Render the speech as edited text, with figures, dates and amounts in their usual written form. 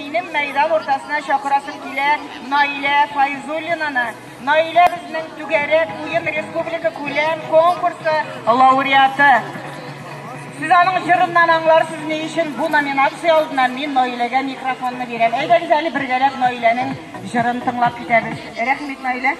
минем мәйдан ортасына шақырасым килә Наилә Файзуллинаны. Наилә безнең түгәрәк уен республика күләм конкурсы лауреаты. Siz аның җырыннан аңларсыз ни өчен бу номинация алдыннан мин Наиләгә микрофонны бирәм. Әйдәгез әле бергәләп Наиләнең җырын тыңлап китәбез. Рәхмәт, Наилә.